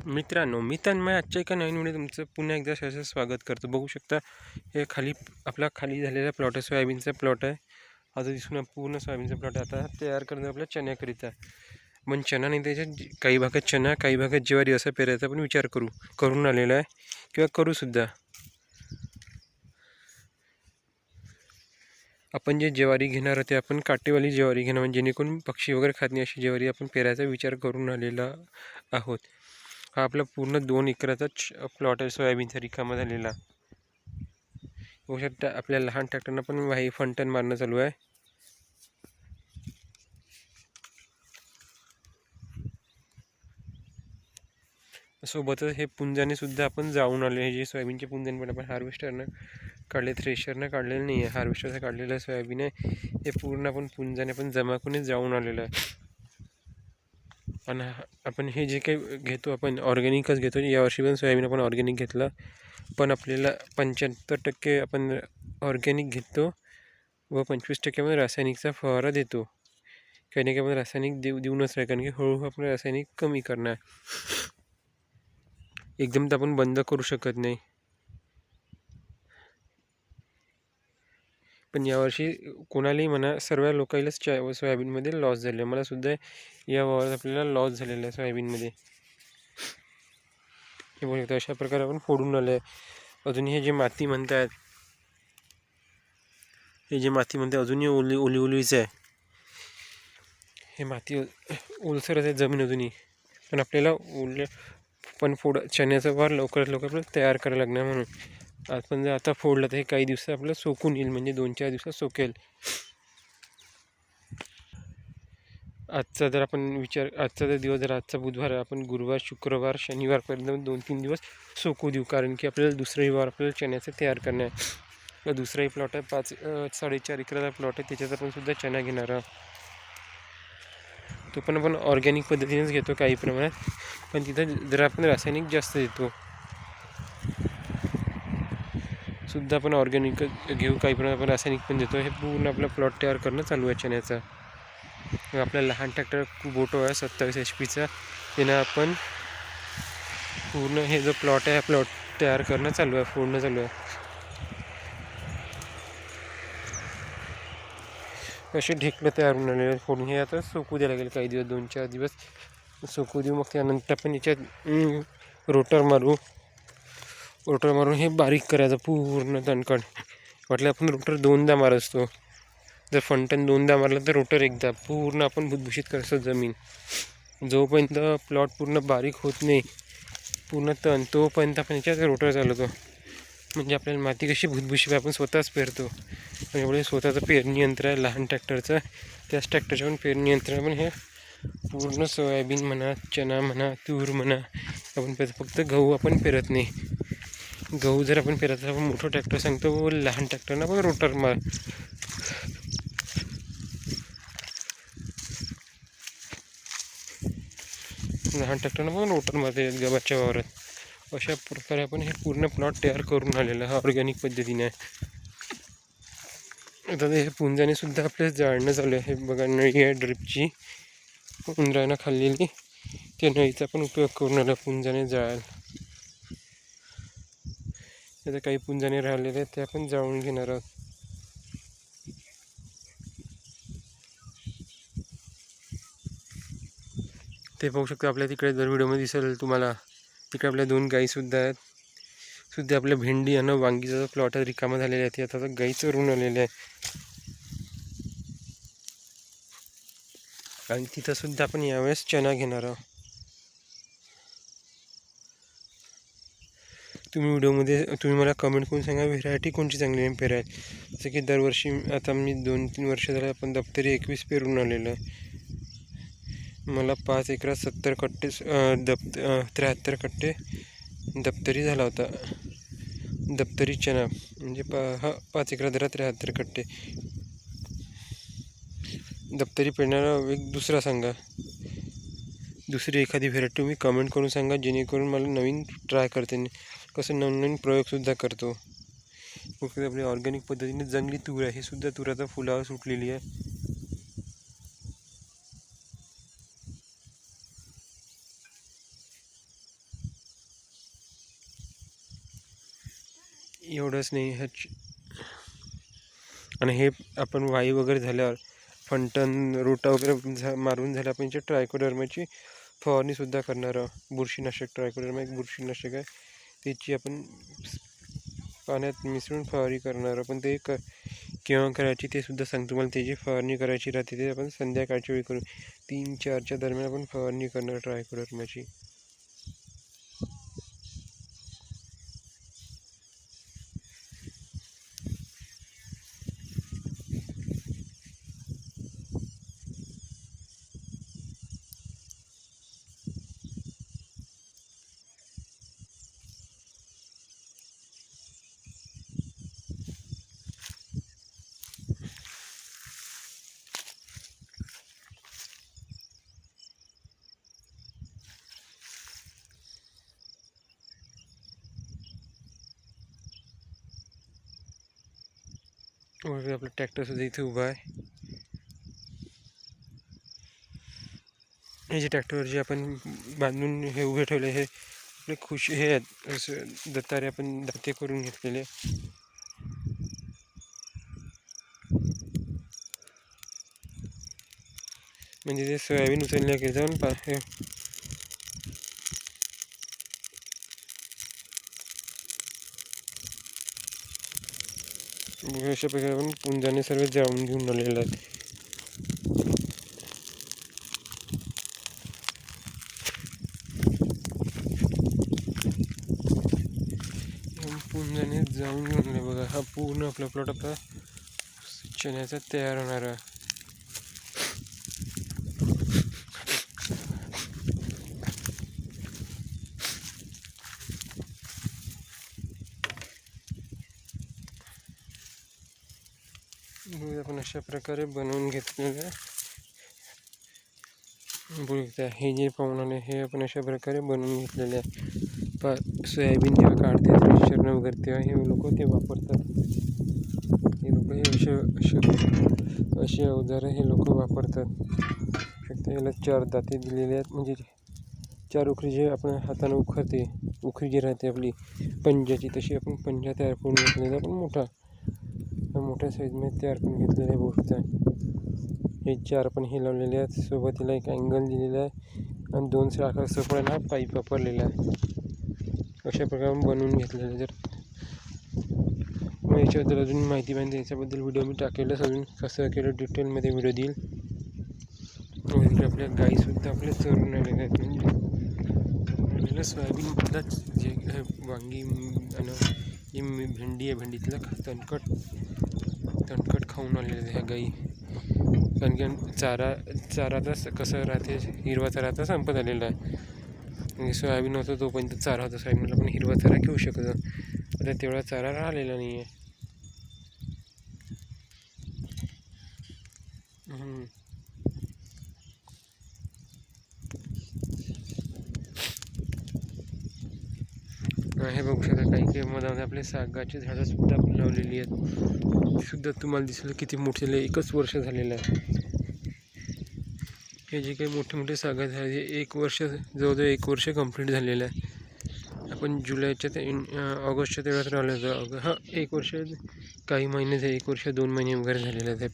मित्रांनो, मी तन्मय आजच्या एका नवीन व्हिडिओ तुमचं पुन्हा एकदा सहर्ष स्वागत करतो. बघू शकता हे आपला खाली झालेला प्लॉट आहे, सोयाबीनचा प्लॉट आहे. आता दिसून पूर्ण सोयाबीनचा प्लॉट आहे. आता तयार करणं आपल्या चण्याकरिता. पण चणा नाही, त्याच्यात काही भागात चणा, काही भागात ज्वारी असा पेरायचा पण विचार करून आलेला आहे किंवा करूसुद्धा. आपण जे ज्वारी घेणार ते आपण काटेवाली ज्वारी घेणार, म्हणजे जेणेकरून पक्षी वगैरे खात नाही अशी ज्वारी आपण पेरायचा विचार करून आलेला आहोत. हा आपला पूर्ण 2 एकराचा प्लॉट आहे सोयाबीनचा रिकामा झालेला. बघू शकता आपल्या लहान ट्रॅक्टरनं पण फंटन मारणं चालू आहे. सोबतच हे पुंजाने सुद्धा आपण जाऊन आले. हे जे सोयाबीनचे पुंजन पण आपण हार्वेस्टरनं काढले, थ्रेशरनं काढलेलं नाही आहे, हार्वेस्टरचं काढलेलं सोयाबीन आहे. हे पूर्ण आपण पुंजाने पण जमा करून जाऊन आलेलं आहे. आणि आपण हे जे काही घेतो आपण ऑर्गॅनिकच घेतो. यावर्षी पण सोयाबीन आपण ऑर्गॅनिक घेतलं, पण आपल्याला 75% आपण ऑर्गॅनिक घेतो व 25% आपण रासायनिकचा फवारा देतो. काही ना काही आपण रासायनिक देऊनच राहील, कारण की हळूहळू आपण रासायनिक कमी करणार. एकदम तर आपण बंद करू शकत नाही. पण यावर्षी कोणालाही म्हणा, सर्व लोकांनाच सोयाबीनमध्ये लॉस झाले. मला सुद्धा या वावरात आपल्याला लॉस झालेला आहे सोयाबीनमध्ये. हे बघू शकता अशा प्रकारे आपण फोडून आले. अजून हे जे माती म्हणतात, अजूनही ओलीच आहे. हे माती ओलसरच आहे जमीन अजूनही, पण आपल्याला चण्याचा वार लवकरात लवकर तयार करायला लागणार. म्हणून आपण जर आता फोडलं तर हे काही दिवसात आपल्याला सोकून येईल, म्हणजे 2-4 दिवसात सोकेल. आजचा जर दिवस जर आजचा बुधवार आहे, आपण गुरुवार, शुक्रवार, शनिवारपर्यंत 2-3 दिवस सोकू देऊ, कारण की आपल्याला दुसराही वार आपल्याला चण्याचं तयार करणार आहे. दुसराही प्लॉट आहे, 4.5 एकराचा प्लॉट आहे, त्याच्यात आपण सुद्धा चणा घेणार आहोत. तो पण आपण ऑर्गॅनिक पद्धतीनेच घेतो काही प्रमाणात, पण तिथं जर आपण रासायनिक जास्त देतो. सुद्धा आपण ऑर्गॅनिक घेऊ, काही प्रमाणात आपण रासायनिक पण देतो. हे पूर्ण आपला प्लॉट तयार करणं चालू आहे चण्याचा. आपला लहान ट्रॅक्टर बोटो आहे 27 HP, त्यानं आपण पूर्ण हे जो प्लॉट आहे, प्लॉट तयार करणं चालू आहे, फोडणं चालू आहे. असे ढेकळं तयार होऊन आलेले फोडून. हे आता सोकू द्यायला लागेल काही दिवस, 2-4 दिवस सोकू देऊ. मग त्यानंतर आपण याच्यात रोटर मारून हे बारीक करायचं पूर्ण तणकण. वाटलं आपण रोटर 2दा मारत असतो. जर फंटन 2दा मारलं तर रोटर एकदा. पूर्ण आपण भुसभुशीत करायचं जमीन. जोपर्यंत प्लॉट पूर्ण बारीक होत नाही, पूर्ण तण, तोपर्यंत आपण याच्यात रोटर चालवतो. म्हणजे आपल्याला माती कशी भुसभुशीत आपण स्वतःच पेरतो. एवढे स्वतःचं पेरणी यंत्र आहे लहान ट्रॅक्टरचं. त्याच ट्रॅक्टरच्या पण पेरणी यंत्र पण हे पूर्ण सोयाबीन म्हणा, चणा म्हणा, तूर म्हणा आपण फक्त गहू आपण पेरत नाही. गहू जर आपण पेरत आपण मोठं ट्रॅक्टर सांगतो, लहान ट्रॅक्टरना पण रोटर मार. लहान ट्रॅक्टरनं पण रोटर मारते गव्हाच्या वावरात. अशा प्रकारे आपण हे पूर्ण प्लॉट तयार करून आलेला हा ऑर्गॅनिक पद्धतीने आहे. आता हे पुंजाने सुद्धा आपल्याला जाळणं चालू आहे. बघा, नळी आहे ड्रिपची, उंदरानं खाल्लेली. त्या नळीचा पण उपयोग करून आला पुंजाने जाळायला. आता काही पुंजाने राहिलेले आहेत ते आपण जाळून घेणार आहोत. ते पाहू शकतो आपल्या तिकडे जर व्हिडिओमध्ये दिसेल तुम्हाला, तिकडे आपल्या 2 गाईसुद्धा आहेत. सुद्धा आपल्या भेंडी आणि वांगीचा जो प्लॉट रिकामा झालेला आहे, ते आता गाई चरून आलेले आहे. आणि तिथं सुद्धा आपण यावेळेस चणा घेणार आहोत. तुम्ही मला कमेंट करून सांगा व्हेरायटी कोणची चांगली आहे पेरायला. जसं की दरवर्षी आता मी 2-3 वर्ष झालं आपण दप्तरी 21 पेरून आलेलं आहे. मला 5 एकरात 70 कट्टे 73 कट्टे दप्तरी झाला होता. दप्तरी चणा म्हणजे 5 एकरात 73 कट्टे. दप्तरी पेरणारा एक दुसरा सांगा, दुसरी एखादी व्हेरायटी तुम्ही कमेंट करून सांगा, जेणेकरून मला नवीन ट्राय करते, कसं नवीन प्रयोगसुद्धा करतो. फक्त आपली ऑर्गॅनिक पद्धतीने जंगली तूर आहे, हे सुद्धा तुराचा फुलावर सुटलेली आहे. एवढंच नाही आणि हे आपण वाई वगैरे झाल्यावर फंटन रोटा वगैरे मारून झाल्या आपण ट्रायकोडर्माची फवारणीसुद्धा करणार आहोत. बुरशीनाशक ट्रायकोडर्मा एक बुरशीनाशक आहे, त्याची आपण पाण्यात मिसळून फवारणी करणार. पण ते केव्हा करायची ते सुद्धा सांगतो तुम्हाला. त्याची फवारणी करायची राहते ते आपण संध्याकाळच्या वेळी करू. 3-4च्या दरम्यान आपण फवारणी करणार ट्रायकोडर्माची. आपला ट्रॅक्टर सुद्धा इथे उभा आहे. हे जे ट्रॅक्टरवर जे आपण बांधून हे उभे ठेवले हे आपले हे आहेत, असं दत्तारे आपण दाते करून घेतलेले. म्हणजे ते सोयाबीन उचलल्या की जाऊन अशा प्रकारे आपण पुंजाने सर्व जाळून घेऊन आलेलं आहे. पुंजाने जाळून घेऊन आले बघा. हा पूर्ण आपला प्लॉट आपला चण्याचा तयार होणार आहे. आपण अशा प्रकारे बनवून घेतलेलं आहे. बघता हे जे पाहून आले हे आपण अशा प्रकारे बनवून घेतलेले आहे. सोयाबीन जेव्हा काढते थ्रेशरनं वगैरे तेव्हा हे लोक ते वापरतात. हे लोक हे असे अवजारं हे लोक वापरतात. फक्त याला 4 दाते दिलेले आहेत, म्हणजे 4 उखळी जे आपण हाताने उखळते, उखळी जी राहते आपली पंजाची, तशी आपण पंजा तयार करून घेतलेला. पण मोठ्या साईजमध्ये तयार करून घेतलेलं आहे. बघता हे 4 पण हे लावलेले आहेत. सोबतीला एक अँगल दिलेला आहे आणि 2 साखर सफळांना पाईप वापरलेला आहे. अशा प्रकारे बनवून घेतलेलं आहे. जर मग याच्याबद्दल अजून माहिती पाहिजे याच्याबद्दल व्हिडिओ मी टाकेलच. अजून कसं केलं डिटेलमध्ये व्हिडिओ देईल. आपल्या गाईसुद्धा आपल्या चरून आलेल्या आहेत. म्हणजे सोयाबीनमधलाच जे वांगी आणि जी भेंडी आहे, भेंडीतलं तणकट खाऊन आलेलं आहे ह्या गाई. कारण की चारा तर कसं राहते, हिरवा चारा आता संपत आलेला आहे. म्हणजे सोयाबीन होतं तोपर्यंत चारा होता सोयाबीनला, पण हिरवा चारा घेऊ शकतो. आता तेवढा चारा राहिलेला नाही आहे. हे बघू शकता काही मध्ये आपले सागाची झाडं सुद्धा लावलेली आहेत. सुद्धा तुम्हाला दिसलं किती मोठे झाले. 1 वर्ष झालेलं आहे. हे जे काही मोठे सागा झाले 1 वर्ष, जवळजवळ 1 वर्ष कंप्लीट झालेलं आहे. आपण जुलैच्या ऑगस्टच्या तेवढ्यात राहिलं होतं. हा 1 वर्ष काही महिने झाले, 1 वर्ष 2 महिने वगैरे झालेले आहेत.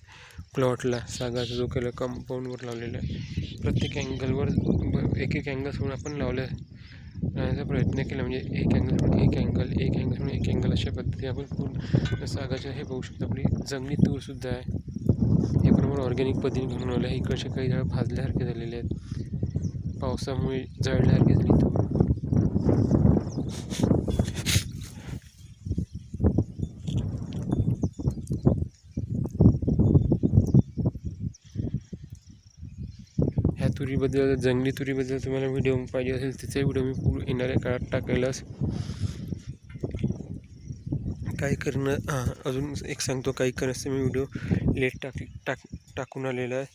प्लॉटला सागाचा जो केलं कंपाऊंडवर लावलेला आहे. प्रत्येक अँगलवर एक अँगल सोडून आपण लावण्याचा प्रयत्न केला. म्हणजे एक अँगल सोडून एक अँगल अशा पद्धतीने आपण पूर्ण सागाचं हे बघू शकतो. आपली जंगली तूरसुद्धा आहे. हे बरोबर ऑर्गॅनिक पद्धतीने घेऊन आलं आहे. इकडचे काही झाडं भाजल्यासारखे झालेले आहेत, पावसामुळे जळल्यासारखे झाली तूर. ह्या तुरीबद्दल, जंगली तुरीबद्दल तुम्हाला व्हिडिओ पाहिजे असेल त्याचा व्हिडिओ मी पूर्ण येणाऱ्या काळात टाकायलाच. काही करणं अजून एक सांगतो, काही करण्याचं मी व्हिडिओ लेट टाकून आलेला आहे.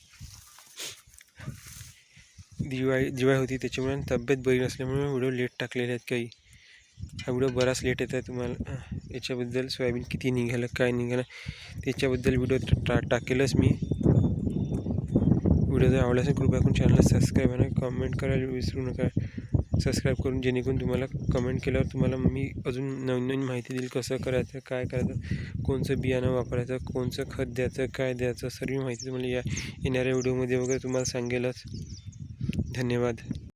दिवाळी होती त्याच्यामुळे तब्येत बरी नसल्यामुळे व्हिडिओ लेट टाकलेले आहेत. काही हा व्हिडिओ बराच लेट येत आहे. तुम्हाला याच्याबद्दल सोयाबीन किती निघालं, काय निघालं त्याच्याबद्दल व्हिडिओ टाकेलच मी. व्हिडिओ जर आवडला असेल कृपया करून चॅनलला सबस्क्राईब आणि कमेंट करायला विसरू नका. सबस्क्राईब करून, जेणेकरून तुम्हाला कमेंट केल्यावर तुम्हाला मी अजून नवीन नवीन माहिती देईल. कसं करायचं, काय करायचं, कोणचं बियाणं वापरायचं, कोणचं खत द्यायचं, काय द्यायचं, सर्व माहिती तुम्हाला येणाऱ्या व्हिडिओमध्ये वगैरे तुम्हाला सांगेलच. धन्यवाद.